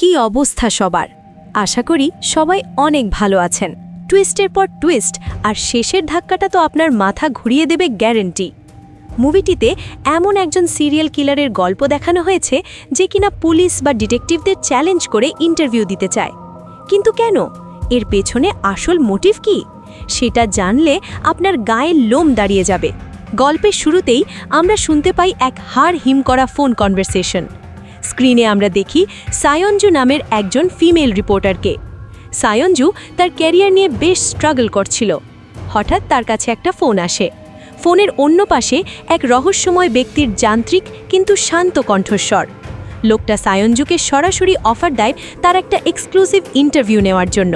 কি অবস্থা সবার? আশা করি সবাই অনেক ভালো আছেন। টুইস্টের পর টুইস্ট আর শেষের ধাক্কাটা তো আপনার মাথা ঘুরিয়ে দেবে গ্যারান্টি। মুভিটিতে এমন একজন সিরিয়াল কিলারের গল্প দেখানো হয়েছে যে কিনা পুলিশ বা ডিটেকটিভদের চ্যালেঞ্জ করে ইন্টারভিউ দিতে চায়। কিন্তু কেন? এর পেছনে আসল মোটিভ কি? সেটা জানলে আপনার গায়ে লোম দাঁড়িয়ে যাবে। গল্পের শুরুতেই আমরা শুনতে পাই এক হাড় হিম করা ফোন কনভারসেশন। স্ক্রিনে আমরা দেখি সায়ঞ্জু নামের একজন ফিমেল রিপোর্টারকে। সায়ঞ্জু তার ক্যারিয়ার নিয়ে বেশ স্ট্রাগল করছিল। হঠাৎ তার কাছে একটা ফোন আসে। ফোনের অন্য পাশে এক রহস্যময় ব্যক্তির যান্ত্রিক কিন্তু শান্ত কণ্ঠস্বর। লোকটা সায়ঞ্জুকে সরাসরি অফার দেয় তার একটা এক্সক্লুসিভ ইন্টারভিউ নেওয়ার জন্য।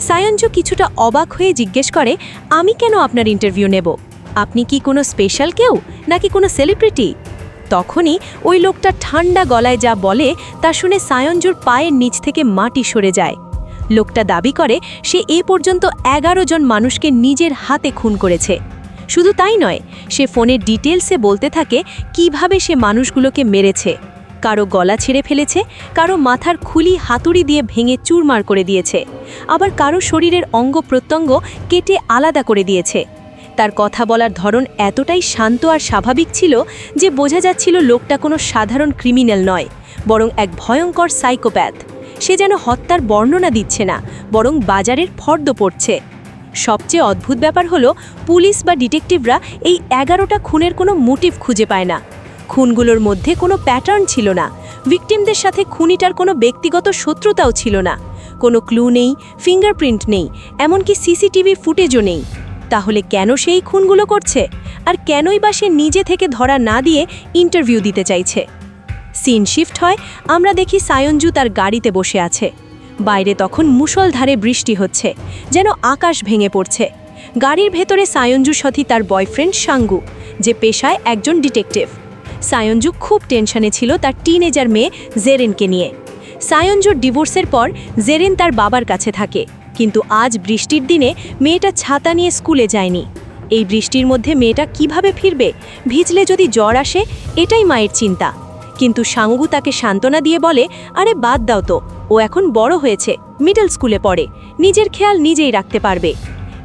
সায়ঞ্জু কিছুটা অবাক হয়ে জিজ্ঞেস করে, আমি কেন আপনার ইন্টারভিউ নেব? আপনি কি কোনো স্পেশাল কেউ নাকি কোনো সেলিব্রিটি? তখনই ওই লোকটা ঠান্ডা গলায় যা বলে তা শুনে সায়ঞ্জুর পায়ের নিচ থেকে মাটি সরে যায়। লোকটা দাবি করে সে এ পর্যন্ত 11 জন মানুষকে নিজের হাতে খুন করেছে। শুধু তাই নয়, সে ফোনের ডিটেলসে বলতে থাকে কিভাবে সে মানুষগুলোকে মেরেছে। কারো গলা ছিঁড়ে ফেলেছে, কারো মাথার খুলি হাতুড়ি দিয়ে ভেঙে চুরমার করে দিয়েছে, আবার কারো শরীরের অঙ্গ প্রত্যঙ্গ কেটে আলাদা করে দিয়েছে। তার কথা বলার ধরন এতটাই শান্ত আর স্বাভাবিক ছিল যে বোঝা যাচ্ছিল লোকটা কোনো সাধারণ ক্রিমিনাল নয়, বরং এক ভয়ঙ্কর সাইকোপ্যাথ। সে যেন হত্যার বর্ণনা দিচ্ছে না, বরং বাজারের ফর্দ পড়ছে। সবচেয়ে অদ্ভুত ব্যাপার হলো পুলিশ বা ডিটেকটিভরা এই 11টা খুনের কোনো মোটিভ খুঁজে পায় না। খুনগুলোর মধ্যে কোনো প্যাটার্ন ছিল না, ভিকটিমদের সাথে খুনিটার কোনো ব্যক্তিগত শত্রুতাও ছিল না, কোনো ক্লু নেই, ফিঙ্গারপ্রিন্ট নেই, এমনকি সিসিটিভি ফুটেজও নেই। তাহলে কেন সেই খুনগুলো করছে? আর কেনই বা সে নিজে থেকে ধরা না দিয়ে ইন্টারভিউ দিতে চাইছে? সিন শিফট হয়, আমরা দেখি সায়ঞ্জু তার গাড়িতে বসে আছে। বাইরে তখন মুষলধারে বৃষ্টি হচ্ছে, যেন আকাশ ভেঙে পড়ছে। গাড়ির ভেতরে সায়ঞ্জুর সাথে তার বয়ফ্রেন্ড সাঙ্গু, যে পেশায় একজন ডিটেকটিভ। সায়ঞ্জু খুব টেনশনে ছিল তার টিনেজার মেয়ে জেরিনকে নিয়ে। সায়ঞ্জুর ডিভোর্সের পর জেরিন তার বাবার কাছে থাকে, কিন্তু আজ বৃষ্টির দিনে মেয়েটা ছাতা নিয়ে স্কুলে যায়নি। এই বৃষ্টির মধ্যে মেয়েটা কিভাবে ফিরবে? ভিজলে যদি জ্বর আসে, এটাই মায়ের চিন্তা। কিন্তু সাঙ্গু তাকে সান্ত্বনা দিয়ে বলে, আরে বাদ দাও তো, ও এখন বড় হয়েছে, মিডল স্কুলে পড়ে, নিজের খেয়াল নিজেই রাখতে পারবে।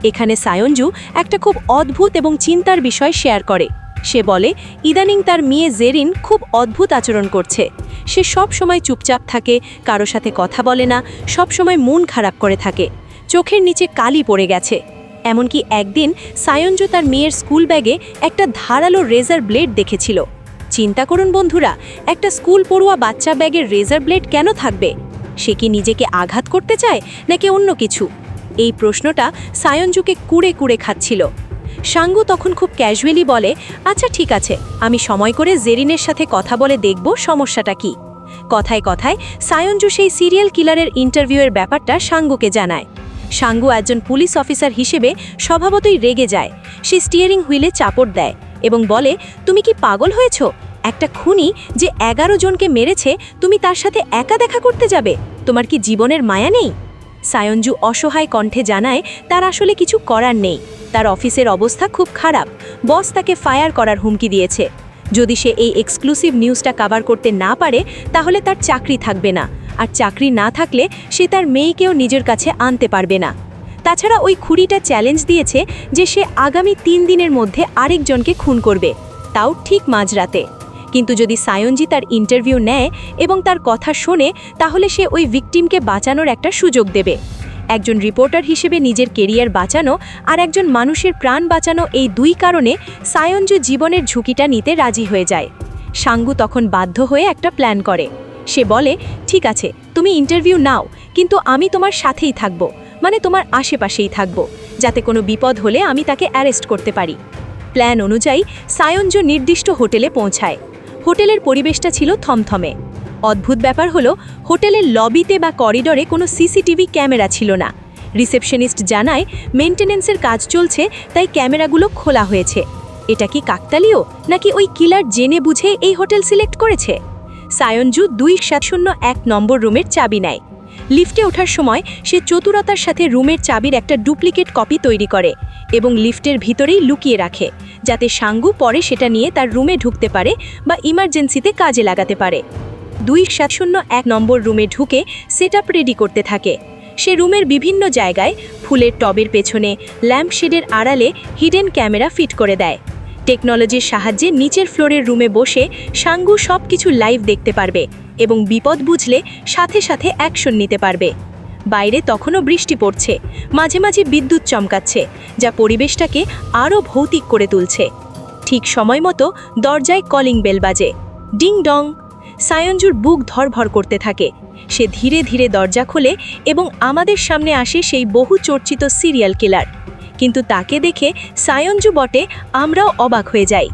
এখানে সায়ঞ্জু একটা খুব অদ্ভুত এবং চিন্তার বিষয় শেয়ার করে। সে বলে ইদানিং তার মেয়ে জেরিন খুব অদ্ভুত আচরণ করছে। সে সব সময় চুপচাপ থাকে, কারো সাথে কথা বলে না, সব সময় মন খারাপ করে থাকে, চোখের নিচে কালি পড়ে গেছে। এমনকি একদিন সায়ঞ্জু তার মেয়ের স্কুল ব্যাগে একটা ধারালো রেজার ব্লেড দেখেছিল। চিন্তা করুন বন্ধুরা, একটা স্কুল পড়ুয়া বাচ্চা ব্যাগের রেজার ব্লেড কেন থাকবে? সে কি নিজেকে আঘাত করতে চায় নাকি অন্য কিছু? এই প্রশ্নটা সায়ঞ্জুকে কুড়ে কুড়ে খাচ্ছিল। সাঙ্গু তখন খুব ক্যাজুয়ালি বলে, আচ্ছা ঠিক আছে, আমি সময় করে জেরিনের সাথে কথা বলে দেখব সমস্যাটা কি। কথায় কথায় সায়ঞ্জু সেই সিরিয়াল কিলারের ইন্টারভিউয়ের ব্যাপারটা সাঙ্গুকে জানায়। সাঙ্গু একজন পুলিশ অফিসার হিসেবে স্বভাবতই রেগে যায়। সে স্টিয়ারিং হুইলে চাপড় দেয় এবং বলে, তুমি কি পাগল হয়েছ? একটা খুনি যে 11 জনকে মেরেছে, তুমি তার সাথে একা দেখা করতে যাবে? তোমার কি জীবনের মায়া নেই? সায়ঞ্জু অসহায় কণ্ঠে জানায় তার আসলে কিছু করার নেই। তার অফিসের অবস্থা খুব খারাপ, বস তাকে ফায়ার করার হুমকি দিয়েছে। যদি সে এই এক্সক্লুসিভ নিউজটা কভার করতে না পারে, তাহলে তার চাকরি থাকবে না, আর চাকরি না থাকলে সে তার মেয়েকেও নিজের কাছে আনতে পারবে না। তাছাড়া ওই খুঁড়িটা চ্যালেঞ্জ দিয়েছে যে সে আগামী 3 দিনের মধ্যে আরেকজনকে খুন করবে, তাও ঠিক মাঝরাতে। কিন্তু যদি সায়ঞ্জি তার ইন্টারভিউ নেয় এবং তার কথা শোনে, তাহলে সে ওই ভিকটিমকে বাঁচানোর একটা সুযোগ দেবে। একজন রিপোর্টার হিসেবে নিজের কেরিয়ার বাঁচানো আর একজন মানুষের প্রাণ বাঁচানো, এই দুই কারণে সায়ঞ্জু জীবনের ঝুঁকিটা নিতে রাজি হয়ে যায়। সাঙ্গু তখন বাধ্য হয়ে একটা প্ল্যান করে। সে বলে, ঠিক আছে, তুমি ইন্টারভিউ নাও, কিন্তু আমি তোমার সাথেই থাকব, মানে তোমার আশেপাশেই থাকব, যাতে কোনো বিপদ হলে আমি তাকে অ্যারেস্ট করতে পারি। প্ল্যান অনুযায়ী সায়ঞ্জু নির্দিষ্ট হোটেলে পৌঁছায়। হোটেলের পরিবেশটা ছিল থমথমে। অদ্ভুত ব্যাপার হলো, হোটেলের লবিতে বা করিডোরে কোনো সিসিটিভি ক্যামেরা ছিল না। রিসেপশনিস্ট জানায় মেইনটেনেন্সের কাজ চলছে, তাই ক্যামেরাগুলো খোলা হয়েছে। এটা কি কাকতালীয়, নাকি ওই কিলার জেনে বুঝে এই হোটেল সিলেক্ট করেছে? সায়ঞ্জু 2701 নম্বর রুমের চাবি নেয়। লিফটে ওঠার সময় সে চতুরতার সাথে রুমের চাবির একটা ডুপ্লিকেট কপি তৈরি করে এবং লিফটের ভিতরেই লুকিয়ে রাখে, যাতে সাঙ্গু পরে সেটা নিয়ে তার রুমে ঢুকতে পারে বা ইমার্জেন্সিতে কাজে লাগাতে পারে। 201 নম্বর রুমে ঢুকে সেটআপ রেডি করতে থাকে। সে রুমের বিভিন্ন জায়গায় ফুলের টবের পেছনে ল্যাম্পশেডের আড়ালে হিডেন ক্যামেরা ফিট করে দেয়। টেকনোলজির সাহায্যে নিচের ফ্লোরের রুমে বসে সাঙ্গু সব কিছু লাইভ দেখতে পারবে এবং বিপদ বুঝলে সাথে সাথে অ্যাকশন নিতে পারবে। বাইরে তখনও বৃষ্টি পড়ছে, মাঝে মাঝে বিদ্যুৎ চমকাচ্ছে, যা পরিবেশটাকে আরও ভৌতিক করে তুলছে। ঠিক সময় মতো দরজায় কলিং বেল বাজে। Ding dong. সায়ঞ্জুর বুক ধরভর করতে থাকে। সে ধীরে ধীরে দরজা খোলে এবং আমাদের সামনে আসে সেই বহু চর্চিত সিরিয়াল কিলার। কিন্তু তাকে দেখে সায়ঞ্জু বটে আমরাও অবাক হয়ে যাই।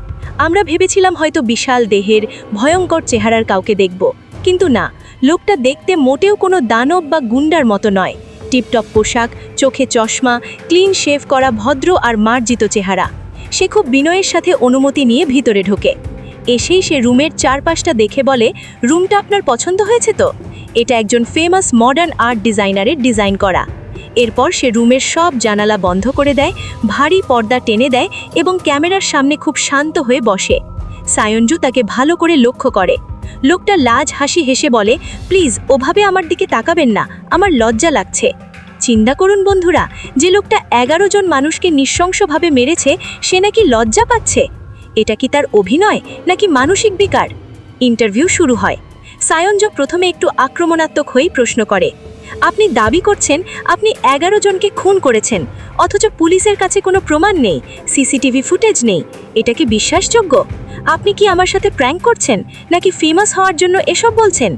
আমরা ভেবেছিলাম হয়তো বিশাল দেহের ভয়ঙ্কর চেহারার কাউকে দেখব, কিন্তু না, লোকটা দেখতে মোটেও কোনো দানব বা গুন্ডার মতো নয়। টিপটপ পোশাক, চোখে চশমা, ক্লিন শেভ করা ভদ্র আর মার্জিত চেহারা। সে খুব বিনয়ের সাথে অনুমতি নিয়ে ভিতরে ঢোকে। এসেই সে রুমের চারপাশটা দেখে বলে, রুমটা আপনার পছন্দ হয়েছে তো? এটা একজন ফেমাস মডার্ন আর্ট ডিজাইনারের ডিজাইন করা। এরপর সে রুমের সব জানালা বন্ধ করে দেয়, ভারী পর্দা টেনে দেয় এবং ক্যামেরার সামনে খুব শান্ত হয়ে বসে। সায়ঞ্জু তাকে ভালো করে লক্ষ্য করে। লোকটা লাজ হাসি হেসে বলে, প্লিজ ওভাবে আমার দিকে তাকাবেন না, আমার লজ্জা লাগছে। চিন্তা করুন বন্ধুরা, যে লোকটা 11 জন মানুষকে নৃশংসভাবে মেরেছে সে নাকি লজ্জা পাচ্ছে। এটা কি তার অভিনয় নাকি মানসিক বিকার? ইন্টারভিউ শুরু হয়। সায়ঞ্জু প্রথমে একটু আক্রমণাত্মক হয়েই প্রশ্ন করে, আপনি দাবি করছেন আপনি 11 জনকে খুন করেছেন, অথচ পুলিশের কাছে কোনো প্রমাণ নেই, সিসিটিভি ফুটেজ নেই। এটা কি বিশ্বাসযোগ্য? আপনি কি আমার সাথে প্র্যাঙ্ক করছেন নাকি ফেমাস হওয়ার জন্য এসব বলছেন?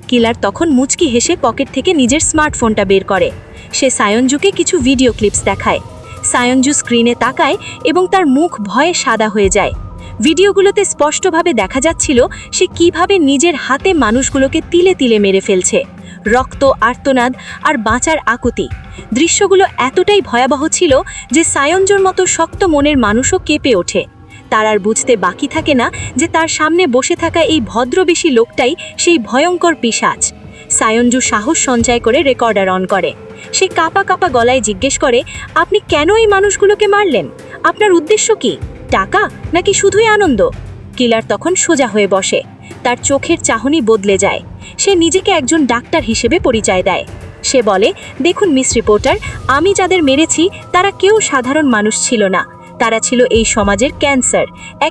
কিলার তখন মুচকি হেসে পকেট থেকে নিজের স্মার্টফোনটা বের করে। সে সায়ঞ্জুকে কিছু ভিডিও ক্লিপস দেখায়। সায়ঞ্জু স্ক্রিনে তাকায় এবং তার মুখ ভয়ে সাদা হয়ে যায়। ভিডিওগুলোতে স্পষ্টভাবে দেখা যাচ্ছিল সে কিভাবে নিজের হাতে মানুষগুলোকে তিলে তিলে মেরে ফেলছে। রক্ত, আর্তনাদ আর বাঁচার আকুতি। দৃশ্যগুলো এতটাই ভয়াবহ ছিল যে সায়ঞ্জুর মতো শক্ত মনের মানুষও কেঁপে ওঠে। তার আর বুঝতে বাকি থাকে না যে তার সামনে বসে থাকা এই ভদ্রবেশী লোকটাই সেই ভয়ঙ্কর পিশাচ। সায়ঞ্জু সাহস সঞ্চয় করে রেকর্ডার অন করে। সে কাঁপা কাঁপা গলায় জিজ্ঞেস করে, আপনি কেন এই মানুষগুলোকে মারলেন? আপনার উদ্দেশ্য কি? টাকা নাকি শুধুই আনন্দ? কিলার তখন সোজা হয়ে বসে। তার চোখের চাহনি বদলে যায়। সে নিজেকে একজন ডাক্তার হিসেবে পরিচয় দেয়। সে বলে, দেখুন মিস রিপোর্টার, আমি যাদের মেরেছি তারা কেউ সাধারণ মানুষ ছিল না। তারা ছিল এই সমাজের ক্যান্সার,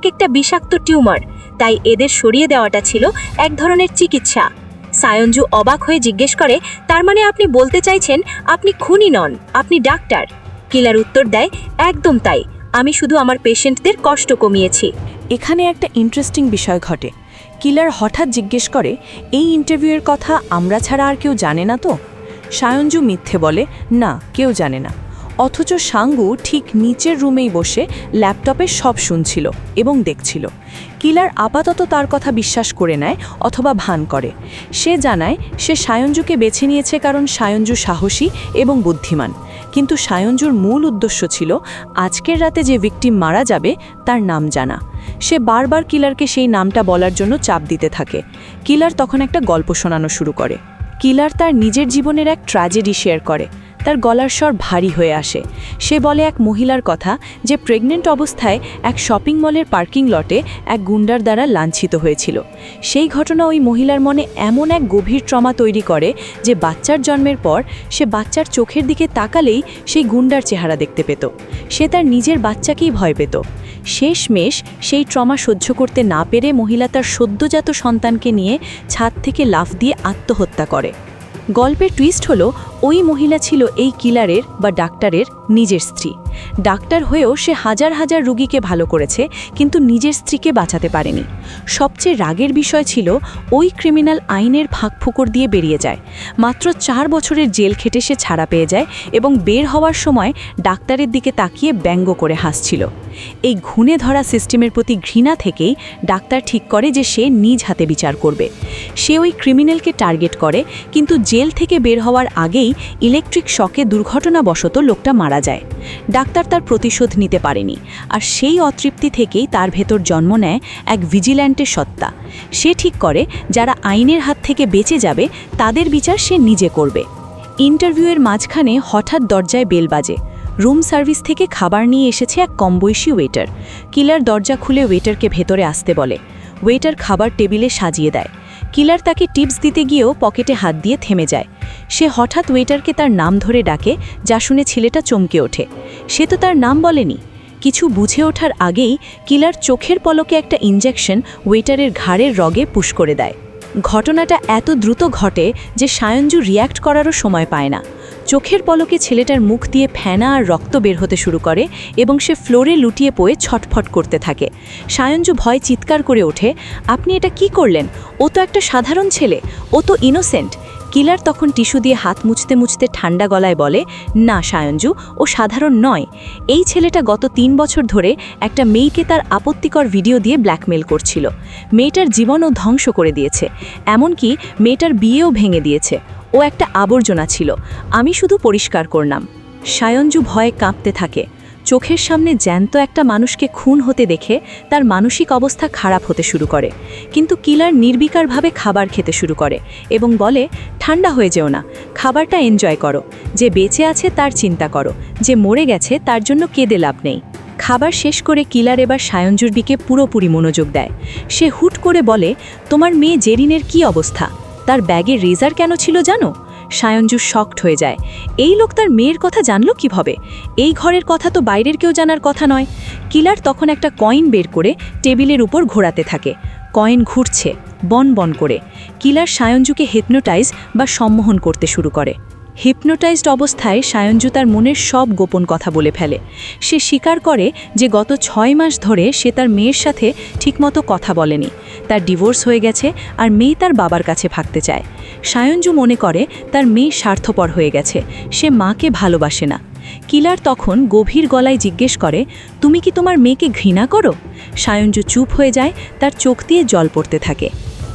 একটা বিষাক্ত টিউমার। তাই এদের সরিয়ে দেওয়াটা ছিল এক ধরনের চিকিৎসা। সায়ঞ্জু অবাক হয়ে জিজ্ঞেস করে, তার মানে আপনি বলতে চাইছেন আপনি খুনি নন, আপনি ডাক্তার? কিলার উত্তর দেয়, একদম তাই, আমি শুধু আমার পেশেন্টদের কষ্ট কমিয়েছি। এখানে একটা ইন্টারেস্টিং বিষয় ঘটে। কিলার হঠাৎ জিজ্ঞেস করে, এই ইন্টারভিউয়ের কথা আমরা ছাড়া আর কেউ জানে না তো? সায়ঞ্জু মিথ্যে বলে, না, কেউ জানে না। অথচ সাঙ্গু ঠিক নিচের রুমেই বসে ল্যাপটপে সব শুনছিল এবং দেখছিল। কিলার আপাতত তার কথা বিশ্বাস করে নেয় অথবা ভান করে। সে জানায় সে সায়ঞ্জুকে বেছে নিয়েছে কারণ সায়ঞ্জু সাহসী এবং বুদ্ধিমান। কিন্তু সায়ঞ্জুর মূল উদ্দেশ্য ছিল আজকের রাতে যে ভিকটিম মারা যাবে তার নাম জানা। সে বারবার কিলারকে সেই নামটা বলার জন্য চাপ দিতে থাকে। কিলার তখন একটা গল্প শোনানো শুরু করে। কিলার তার নিজের জীবনের এক ট্র্যাজেডি শেয়ার করে। তার গলার স্বর ভারী হয়ে আসে। সে বলে এক মহিলার কথা যে প্রেগনেন্ট অবস্থায় এক শপিং মলের পার্কিং লটে এক গুন্ডার দ্বারা লাঞ্ছিত হয়েছিল। সেই ঘটনা ওই মহিলার মনে এমন এক গভীর ট্রমা তৈরি করে যে বাচ্চার জন্মের পর সে বাচ্চার চোখের দিকে তাকালেই সেই গুন্ডার চেহারা দেখতে পেত। সে তার নিজের বাচ্চাকেই ভয় পেত। শেষমেশ সেই ট্রমা সহ্য করতে না পেরে মহিলা তার সদ্যজাত সন্তানকে নিয়ে ছাদ থেকে লাফ দিয়ে আত্মহত্যা করে। গল্পের টুইস্ট হলো ওই মহিলা ছিল এই কিলারের বা ডাক্তারের নিজের স্ত্রী। ডাক্তার হয়েও সে হাজার হাজার রোগীকে ভালো করেছে, কিন্তু নিজের স্ত্রীকে বাঁচাতে পারেনি। সবচেয়ে রাগের বিষয় ছিল ওই ক্রিমিনাল আইনের ফাঁকফোকর দিয়ে বেরিয়ে যায়। মাত্র 4 বছরের জেল খেটে সে ছাড়া পেয়ে যায় এবং বের হওয়ার সময় ডাক্তারের দিকে তাকিয়ে ব্যঙ্গ করে হাসছিল। এই ঘুণে ধরা সিস্টেমের প্রতি ঘৃণা থেকেই ডাক্তার ঠিক করে যে সে নিজ হাতে বিচার করবে। সে ওই ক্রিমিনালকে টার্গেট করে, কিন্তু জেল থেকে বের হওয়ার আগেই ইলেকট্রিক শকে দুর্ঘটনাবশত লোকটা মারা যায়। ডাক্তার তার প্রতিশোধ নিতে পারেনি, আর সেই অতৃপ্তি থেকেই তার ভেতর জন্ম নেয় এক ভিজিল্যান্টের সত্তা। সে ঠিক করে যারা আইনের হাত থেকে বেঁচে যাবে তাদের বিচার সে নিজে করবে। ইন্টারভিউয়ের মাঝখানে হঠাৎ দরজায় বেল বাজে। রুম সার্ভিস থেকে খাবার নিয়ে এসেছে এক কমবয়সী ওয়েটার। কিলার দরজা খুলে ওয়েটারকে ভেতরে আসতে বলে। ওয়েটার খাবার টেবিলে সাজিয়ে দেয়। কিলার তাকে টিপস দিতে গিয়েও পকেটে হাত দিয়ে থেমে যায়। সে হঠাৎ ওয়েটারকে তার নাম ধরে ডাকে, যা শুনে ছেলেটা চমকে ওঠে। সে তো তার নাম বলেনি। কিছু বুঝে ওঠার আগেই কিলার চোখের পলকে একটা ইনজেকশন ওয়েটারের ঘাড়ের রগে পুশ করে দেয়। ঘটনাটা এত দ্রুত ঘটে যে সায়ঞ্জু রিয়্যাক্ট করারও সময় পায় না। চোখের পলকে ছেলেটার মুখ দিয়ে ফেনা আর রক্ত বের হতে শুরু করে এবং সে ফ্লোরে লুটিয়ে পড়ে ছটফট করতে থাকে। সায়ঞ্জু ভয় চিৎকার করে ওঠে, আপনি এটা কি করলেন? ও তো একটা সাধারণ ছেলে, ও তো ইনোসেন্ট। কিলার তখন টিস্যু দিয়ে হাত মুছতে মুছতে ঠান্ডা গলায় বলে, না সায়ঞ্জু, ও সাধারণ নয়। এই ছেলেটা গত 3 বছর ধরে একটা মেয়েকে তার আপত্তিকর ভিডিও দিয়ে ব্ল্যাকমেল করছিল। মেয়েটার জীবনও ধ্বংস করে দিয়েছে, এমনকি মেয়েটার বিয়েও ভেঙে দিয়েছে। ও একটা আবর্জনা ছিল, আমি শুধু পরিষ্কার করলাম। সায়ঞ্জু ভয়ে কাঁপতে থাকে। চোখের সামনে জ্যান্ত একটা মানুষকে খুন হতে দেখে তার মানসিক অবস্থা খারাপ হতে শুরু করে। কিন্তু কিলার নির্বিকারভাবে খাবার খেতে শুরু করে এবং বলে, ঠান্ডা হয়ে যেও না, খাবারটা এনজয় করো। যে বেঁচে আছে তার চিন্তা করো, যে মরে গেছে তার জন্য কেঁদে লাভ নেই। খাবার শেষ করে কিলার এবার সায়ঞ্জুর দিকে পুরোপুরি মনোযোগ দেয়। সে হুট করে বলে, তোমার মেয়ে জেরিনের কি অবস্থা? তার ব্যাগে রেজার কেন ছিল জানো? সায়ঞ্জু শকড হয়ে যায়। এই লোক তার মেয়ের কথা জানল কিভাবে? এই ঘরের কথা তো বাইরের কেউ জানার কথা নয়। কিলার তখন একটা কয়েন বের করে টেবিলের উপর ঘোরাতে থাকে। কয়েন ঘুরছে বন বন করে। কিলার সায়ঞ্জুকে হিপনোটাইজ বা সম্মোহন করতে শুরু করে। হিপনোটাইজড অবস্থায় সায়ঞ্জু তার মনের সব গোপন কথা বলে ফেলে। সে স্বীকার করে যে গত 6 মাস ধরে সে তার মেয়ের সাথে ঠিকমতো কথা বলেনি। তার ডিভোর্স হয়ে গেছে আর মেয়ে তার বাবার কাছে ভাগতে চায়। সায়ঞ্জু মনে করে তার মেয়ে স্বার্থপর হয়ে গেছে, সে মাকে ভালোবাসে না। কিলার তখন গভীর গলায় জিজ্ঞেস করে, তুমি কি তোমার মেয়েকে ঘৃণা করো? সায়ঞ্জু চুপ হয়ে যায়, তার চোখ দিয়ে জল পড়তে থাকে।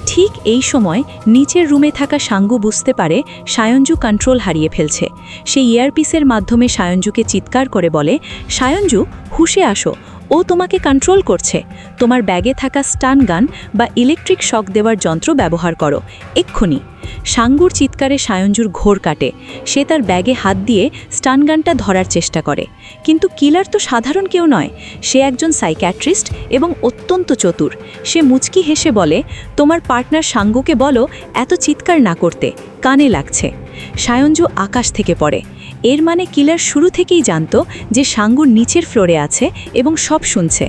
ঠিক এই সময় নিচের রুমে থাকা সাঙ্গু বুঝতে পারে সায়ঞ্জু কন্ট্রোল হারিয়ে ফেলছে। সে ইয়ারপিসের মাধ্যমে সায়ঞ্জুকে চিৎকার করে বলে, সায়ঞ্জু, হুঁশে আসো, ও তোমাকে কন্ট্রোল করছে। তোমার ব্যাগে থাকা স্টান গান বা ইলেকট্রিক শক দেওয়ার যন্ত্র ব্যবহার করো, এক্ষুনি। সাঙ্গুর চিৎকারে সায়ঞ্জুর ঘোর কাটে। সে তার ব্যাগে হাত দিয়ে স্টান গানটা ধরার চেষ্টা করে। কিন্তু কিলার তো সাধারণ কেউ নয়, সে একজন সাইকিয়াট্রিস্ট এবং অত্যন্ত চতুর। সে মুচকি হেসে বলে, তোমার পার্টনার সাঙ্গুকে বলো এত চিৎকার না করতে, কানে লাগছে। সায়ঞ্জু আকাশ থেকে পড়ে। এর মানে কিলার শুরু থেকেই জানত যে সাঙ্গুর নিচের ফ্লোরে আছে এবং সব শুনছে।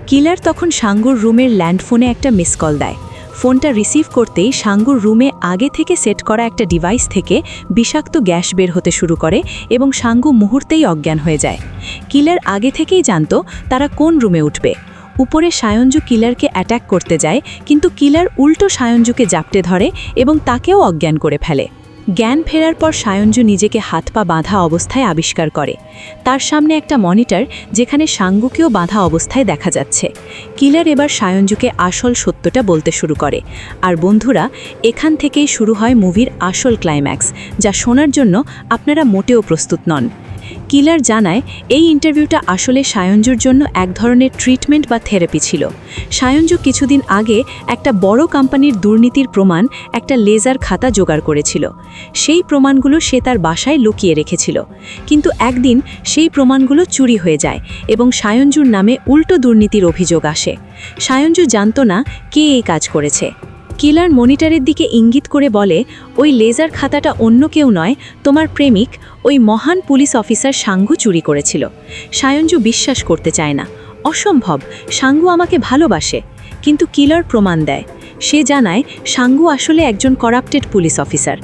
কিলার তখন সাঙ্গুর রুমের ল্যান্ডফোনে একটা মিস কল দেয়। ফোনটা রিসিভ করতেই সাঙ্গুর রুমে আগে থেকে সেট করা একটা ডিভাইস থেকে বিষাক্ত গ্যাস বের হতে শুরু করে এবং সাঙ্গু মুহূর্তেই অজ্ঞান হয়ে যায়। কিলার আগে থেকেই জানত তারা কোন রুমে উঠবে। উপরে সায়ঞ্জু কিলারকে অ্যাট্যাক করতে যায়, কিন্তু কিলার উল্টো সায়ঞ্জুকে জাপটে ধরে এবং তাকেও অজ্ঞান করে ফেলে। জ্ঞান ফেরার পর সায়ঞ্জু নিজেকে হাত পা বাঁধা অবস্থায় আবিষ্কার করে। তার সামনে একটা মনিটর, যেখানে সাঙ্গুকেও বাঁধা অবস্থায় দেখা যাচ্ছে। কিলার এবার সায়ঞ্জুকে আসল সত্যটা বলতে শুরু করে। আর বন্ধুরা, এখান থেকেই শুরু হয় মুভির আসল ক্লাইম্যাক্স, যা শোনার জন্য আপনারা মোটেও প্রস্তুত নন। কিলার জানায় এই ইন্টারভিউটা আসলে সায়ঞ্জুর জন্য এক ধরনের ট্রিটমেন্ট বা থেরাপি ছিল। সায়ঞ্জু কিছুদিন আগে একটা বড় কোম্পানির দুর্নীতির প্রমাণ, একটা লেজার খাতা জোগাড় করেছিল। সেই প্রমাণগুলো সে তার বাসায় লুকিয়ে রেখেছিল। কিন্তু একদিন সেই প্রমাণগুলো চুরি হয়ে যায় এবং সায়ঞ্জুর নামে উল্টো দুর্নীতির অভিযোগ আসে। সায়ঞ্জু জানত না কে এই কাজ করেছে। কিলার মনিটরের দিকে ইঙ্গিত করে বলে, ওই লেজার খাতাটা অন্য কেউ নয়, তোমার প্রেমিক, ওই মহান পুলিশ অফিসার সাঙ্গু চুরি করেছিল। সায়ঞ্জু বিশ্বাস করতে চায় না। অসম্ভব, সাঙ্গু আমাকে ভালোবাসে। কিন্তু কিলার প্রমাণ দেয়। সে জানায় সাঙ্গু আসলে একজন করাপ্টেড পুলিশ অফিসার।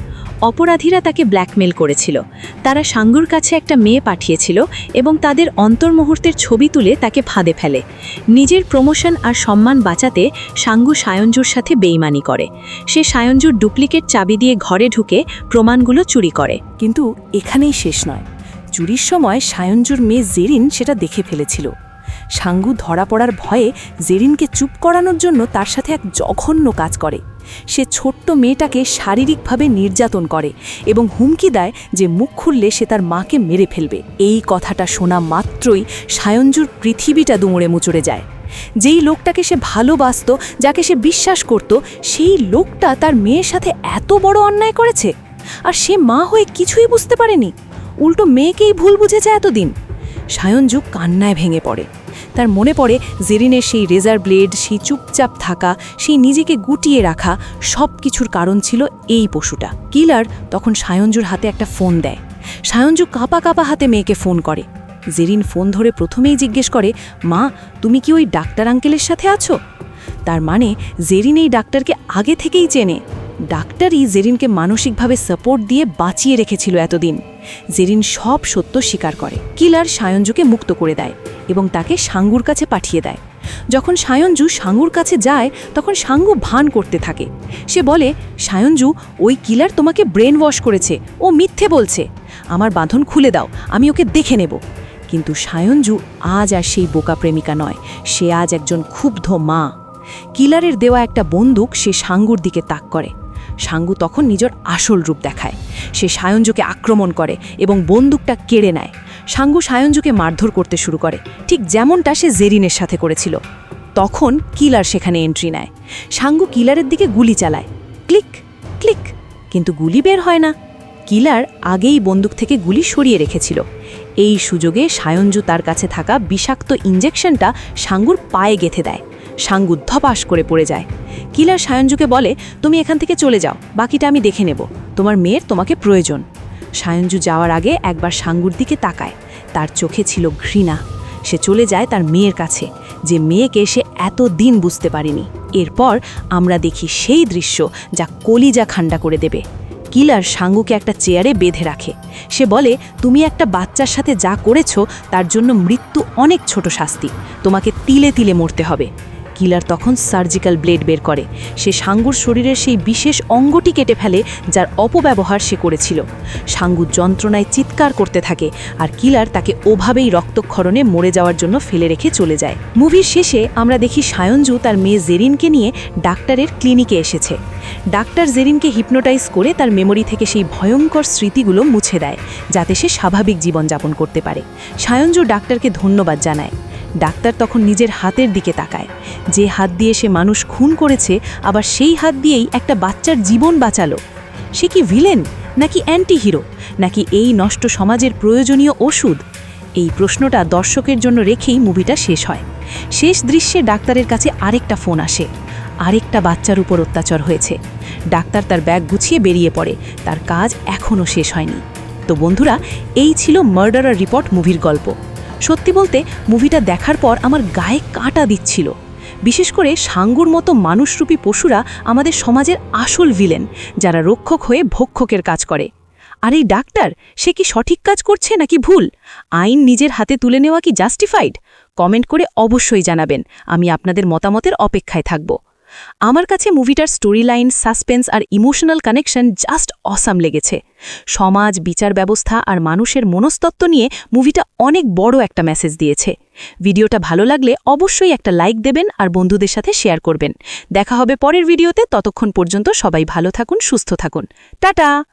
অপরাধীরা তাকে ব্ল্যাকমেল করেছিল। তারা সাঙ্গুর কাছে একটা মেয়ে পাঠিয়েছিল এবং তাদের অন্তর্মুহূর্তের ছবি তুলে তাকে ফাঁদে ফেলে। নিজের প্রমোশন আর সম্মান বাঁচাতে সাঙ্গু সায়ঞ্জুর সাথে বেইমানি করে। সে সায়ঞ্জুর ডুপ্লিকেট চাবি দিয়ে ঘরে ঢুকে প্রমাণগুলো চুরি করে। কিন্তু এখানেই শেষ নয়। চুরির সময় সায়ঞ্জুর মেয়ে জেরিন সেটা দেখে ফেলেছিল। সাঙ্গু ধরা পড়ার ভয়ে জেরিনকে চুপ করানোর জন্য তার সাথে এক জঘন্য কাজ করে। সে ছোট্ট মেয়েটাকে শারীরিকভাবে নির্যাতন করে এবং হুমকি দেয় যে মুখ খুললে সে তার মাকে মেরে ফেলবে। এই কথাটা শোনা মাত্রই সায়ঞ্জুর পৃথিবীটা দুমড়ে মুচড়ে যায়। যেই লোকটাকে সে ভালোবাসত, যাকে সে বিশ্বাস করত, সেই লোকটা তার মেয়ের সাথে এত বড় অন্যায় করেছে। আর সে মা হয়ে কিছুই বুঝতে পারেনি, উল্টো মেয়েকেই ভুল বুঝেছে এতদিন। সায়ঞ্জু কান্নায় ভেঙে পড়ে। তার মনে পড়ে জেরিনের সেই রেজার ব্লেড, সেই চুপচাপ থাকা, সেই নিজেকে গুটিয়ে রাখা, সব কিছুর কারণ ছিল এই পশুটা। কিলার তখন সায়ঞ্জুর হাতে একটা ফোন দেয়। সায়ঞ্জু কাঁপা কাঁপা হাতে মেয়েকে ফোন করে। জেরিন ফোন ধরে প্রথমেই জিজ্ঞেস করে, মা, তুমি কি ওই ডাক্তার আঙ্কেলের সাথে আছো? তার মানে জেরিন এই ডাক্তারকে আগে থেকেই চেনে। ডাক্তারই জেরিনকে মানসিকভাবে সাপোর্ট দিয়ে বাঁচিয়ে রেখেছিল এতদিন। জেরিন সব সত্য স্বীকার করে। কিলার সায়ঞ্জুকে মুক্ত করে দেয় এবং তাকে সাঙ্গুর কাছে পাঠিয়ে দেয়। যখন সায়ঞ্জু সাঙ্গুর কাছে যায় তখন সাঙ্গু ভান করতে থাকে। সে বলে, সায়ঞ্জু, ওই কিলার তোমাকে ব্রেন ওয়াশ করেছে, ও মিথ্যে বলছে। আমার বাঁধন খুলে দাও, আমি ওকে দেখে নেব। কিন্তু সায়ঞ্জু আজ আর সেই বোকা প্রেমিকা নয়, সে আজ একজন ক্ষুব্ধ মা। কিলারের দেওয়া একটা বন্দুক সে সাঙ্গুর দিকে তাক করে। সাঙ্গু তখন নিজের আসল রূপ দেখায়। সে সায়ঞ্জুকে আক্রমণ করে এবং বন্দুকটা কেড়ে নেয়। সাঙ্গু সায়ঞ্জুকে মারধর করতে শুরু করে, ঠিক যেমনটা সে জেরিনের সাথে করেছিল। তখন কিলার সেখানে এন্ট্রি নেয়। সাঙ্গু কিলারের দিকে গুলি চালায়, ক্লিক ক্লিক, কিন্তু গুলি বের হয় না। কিলার আগেই বন্দুক থেকে গুলি সরিয়ে রেখেছিল। এই সুযোগে সায়ঞ্জু তার কাছে থাকা বিষাক্ত ইঞ্জেকশনটা সাঙ্গুর পায়ে গেঁথে দেয়। সাঙ্গু ধপাস করে পড়ে যায়। কিলার সায়ঞ্জুকে বলে, তুমি এখান থেকে চলে যাও, বাকিটা আমি দেখে নেব, তোমার মেয়ের তোমাকে প্রয়োজন। সায়ঞ্জু যাওয়ার আগে একবার সাঙ্গুর দিকে তাকায়। তার চোখে ছিল ঘৃণা। সে চলে যায় তার মেয়ের কাছে, যে মেয়েকে সে এতদিন বুঝতে পারেনি। এরপর আমরা দেখি সেই দৃশ্য যা কলিজা ঠান্ডা করে দেবে। কিলার সাঙ্গুকে একটা চেয়ারে বেঁধে রাখে। সে বলে, তুমি একটা বাচ্চার সাথে যা করেছো তার জন্য মৃত্যু অনেক ছোট শাস্তি, তোমাকে তিলে তিলে মরতে হবে। কিলার তখন সার্জিক্যাল ব্লেড বের করে। সে সাঙ্গুর শরীরের সেই বিশেষ অঙ্গটি কেটে ফেলে যার অপব্যবহার সে করেছিল। সাঙ্গু যন্ত্রণায় চিৎকার করতে থাকে আর কিলার তাকে ওভাবেই রক্তক্ষরণে মরে যাওয়ার জন্য ফেলে রেখে চলে যায়। মুভির শেষে আমরা দেখি সায়ঞ্জু তার মেয়ে জেরিনকে নিয়ে ডাক্তারের ক্লিনিকে এসেছে। ডাক্তার জেরিনকে হিপনোটাইজ করে তার মেমোরি থেকে সেই ভয়ঙ্কর স্মৃতিগুলো মুছে দেয়, যাতে সে স্বাভাবিক জীবনযাপন করতে পারে। সায়ঞ্জু ডাক্তারকে ধন্যবাদ জানায়। ডাক্তার তখন নিজের হাতের দিকে তাকায়, যে হাত দিয়ে সে মানুষ খুন করেছে, আবার সেই হাত দিয়েই একটা বাচ্চার জীবন বাঁচালো। সে কি ভিলেন, নাকি অ্যান্টি হিরো, নাকি এই নষ্ট সমাজের প্রয়োজনীয় ওষুধ? এই প্রশ্নটা দর্শকের জন্য রেখেই মুভিটা শেষ হয়। শেষ দৃশ্যে ডাক্তারের কাছে আরেকটা ফোন আসে। আরেকটা বাচ্চার উপর অত্যাচার হয়েছে। ডাক্তার তার ব্যাগ গুছিয়ে বেরিয়ে পড়ে, তার কাজ এখনও শেষ হয়নি। তো বন্ধুরা, এই ছিল মার্ডারার রিপোর্ট মুভির গল্প। সত্যি বলতে মুভিটা দেখার পর আমার গায়ে কাঁটা দিচ্ছিল। বিশেষ করে সাঙ্গুর মতো মানুষরূপী পশুরা আমাদের সমাজের আসল ভিলেন, যারা রক্ষক হয়ে ভক্ষকের কাজ করে। আর এই ডাক্তার, সে কি সঠিক কাজ করছে নাকি ভুল? আইন নিজের হাতে তুলে নেওয়া কি জাস্টিফাইড? কমেন্ট করে অবশ্যই জানাবেন, আমি আপনাদের মতামতের অপেক্ষায় থাকব। আমার কাছে মুভিটার স্টোরি লাইন, সাসপেন্স আর ইমোশনাল কানেকশন জাস্ট অসাম লেগেছে। সমাজ, বিচার ব্যবস্থা আর মানুষের মনস্তত্ত্ব নিয়ে মুভিটা অনেক বড় একটা মেসেজ দিয়েছে। ভিডিওটা ভালো লাগলে অবশ্যই একটা লাইক দেবেন আর বন্ধুদের সাথে শেয়ার করবেন। দেখা হবে পরের ভিডিওতে, ততক্ষণ পর্যন্ত সবাই ভালো থাকুন, সুস্থ থাকুন। টাটা।